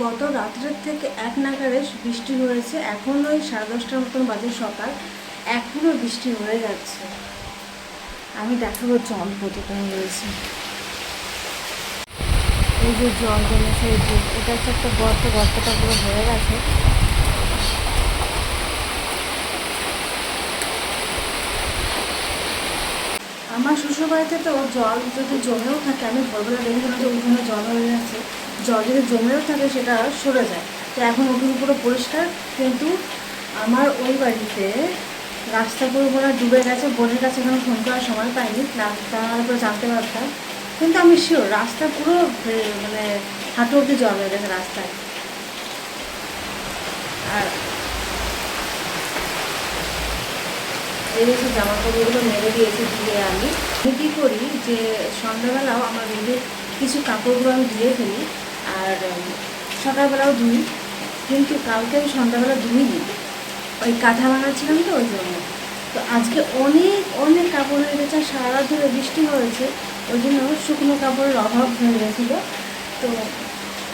গত রাত্রের থেকে এক নাগাড়ে বৃষ্টি হয়েছে। এখন ওই 10:30টার মতন বাজে সকাল, এখনও বৃষ্টি হয়ে যাচ্ছে। আমি দেখাবো জল কতটা হয়েছে। এই যে জল জমেছে, এই যে এটা হচ্ছে একটা গর্ত, গর্তটা পুরো ভরে গেছে। আমার শ্বশুরবাড়িতে তো জল যদি জমেও থাকে, আমি ভোরবেলা দেখেছিলাম যে উঠোনে জল হয়ে যাচ্ছে। জল যদি জমেও থাকে সেটা সরে যায়, তো এখন উঠোন পুরো পরিষ্কার। কিন্তু আমার ওই বাড়িতে রাস্তা পুরো পুরো ডুবে গেছে। বোনের কাছে এখন ফোন করার সময় পাইনি, তারপরে জানতে পারতাম। কিন্তু আমি শিওর রাস্তা পুরো মানে হাঁটু অব্দি জল হয়ে গেছে রাস্তায়। আর এই হচ্ছে জামা কাপড়গুলো মেরে দিয়েছি ধুয়ে। আমি কী করি যে সন্ধ্যাবেলাও আমার বেবির কিছু কাপড়গুলো আমি ধুয়ে ফেলি, আর সকালবেলাও ধুই। কিন্তু কালকে আমি সন্ধ্যাবেলা ধুইনি, ওই কাঁথা বানাচ্ছিলাম তো ওই জন্য। তো আজকে অনেক অনেক কাপড় হয়ে গেছে, আর সারা রাত ধরে বৃষ্টি হয়েছে, ওই জন্য শুকনো কাপড়ের অভাব হয়ে গেছিলো। তো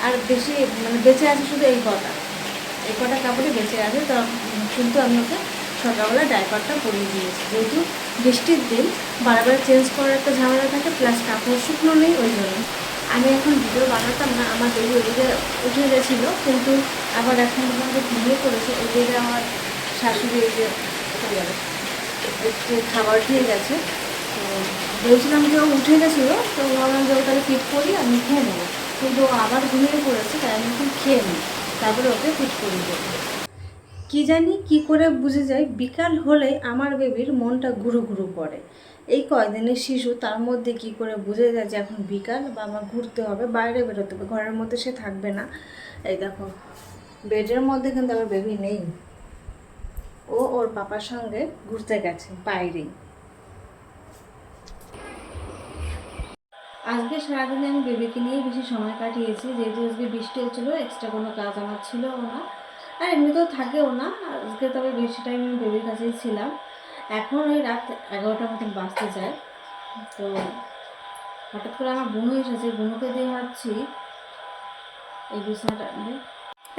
আর বেশি মানে বেঁচে আছে শুধু এই কটা কাপড়ই বেঁচে আছে। তো কিন্তু আমি ওকে সকালবেলা ডাইপারটা পরিয়ে দিয়েছি, যেহেতু বৃষ্টির দিন বারবার চেঞ্জ করার একটা ঝামেলা থাকে, প্লাস কাপড় শুকনো নেই। ওই জন্য আমি এখন ভিডিও বানাতাম না, আমার বেবি ওইদিকে উঠে গেছিলো, কিন্তু আবার এখন পর্যন্ত ঘুমিয়ে পড়েছে। ওইদিকে আমার শাশুড়ি এই যে একটু খাবার খেয়ে গেছে। তো ভেবেছিলাম যে ও উঠে গেছিলো, তো ভাবলাম যে ওটাকে ফিট করি, আমি খেয়ে নেবো। কিন্তু ও আবার ঘুমিয়ে পড়েছে, তাই আমি এখন খেয়ে নিই, তারপরে ওকে ফিট করে দেবো। কি জানি কি করে বুঝে যায় বিকাল হলে আমার বেবির মনটা ঘুরু ঘুরু পড়ে। এই কয়দিনের শিশু, তার মধ্যে কি করে বুঝে যায় যে এখন বিকাল বা আমার ঘুরতে হবে, বাইরে বেরোতে হবে, ঘরের মধ্যে সে থাকবে না। এই দেখো বেডের মধ্যে কিন্তু আমার বেবি নেই, ও ওর পাপার সঙ্গে ঘুরতে গেছে বাইরেই। আজকে সারাদিনে আমি বেবিকে নিয়েই বেশি সময় কাটিয়েছি, যেহেতু আজকে বৃষ্টি হচ্ছিলো, এক্সট্রা কোনো কাজ আমার ছিলও না, আর এমনিতেও থাকেও না আজকে। তবে বেশি টাইম আমি বেবির কাছেই ছিলাম। এখন ওই রাত 11টার মতন বাজতে যায়। তো হঠাৎ করে আমার বোনও এসেছে, বোনকে দিয়ে ভাবছি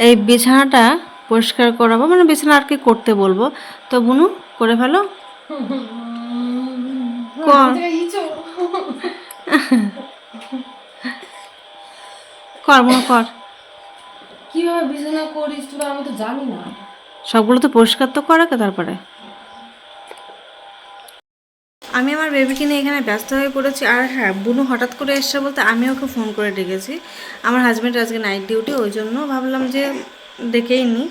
এই বিছানাটা পরিষ্কার করাবো, মানে বিছানা আর কি করতে বলবো। তো বুনু করে ফেলো, কর কর বুনু কর। কিভাবে বিছানা করিস তোরা, আমি তো জানি না। সবগুলো তো পরিষ্কার তো করাকে তারপরে। আমি আমার বেবিকে নিয়ে এখানে ব্যস্ত হয়ে পড়েছি। আর হ্যাঁ, বুনু হঠাৎ করে এসছে বলতে আমি ওকে ফোন করে ডেকেছি। আমার হাজব্যান্ড আজকে নাইট ডিউটি, ওই জন্য ভাবলাম যে ডেকেই নিই,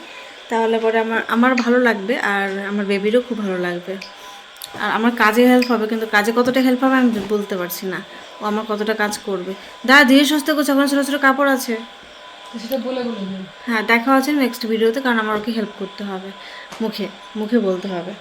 তাহলে পরে আমার ভালো লাগবে, আর আমার বেবিরও খুব ভালো লাগবে, আর আমার কাজে হেল্প হবে। কিন্তু কাজে কতটা হেল্প হবে আমি বলতে পারছি না, ও আমার কতটা কাজ করবে। দাদা ধীরে সুস্থ করছে, ওখানে ছোটো ছোটো কাপড় আছে। সেটা বলে বলে হ্যাঁ, দেখা হচ্ছে নেক্সট ভিডিওতে, কারণ আমার ওকে হেল্প করতে হবে, মুখে মুখে বলতে হবে।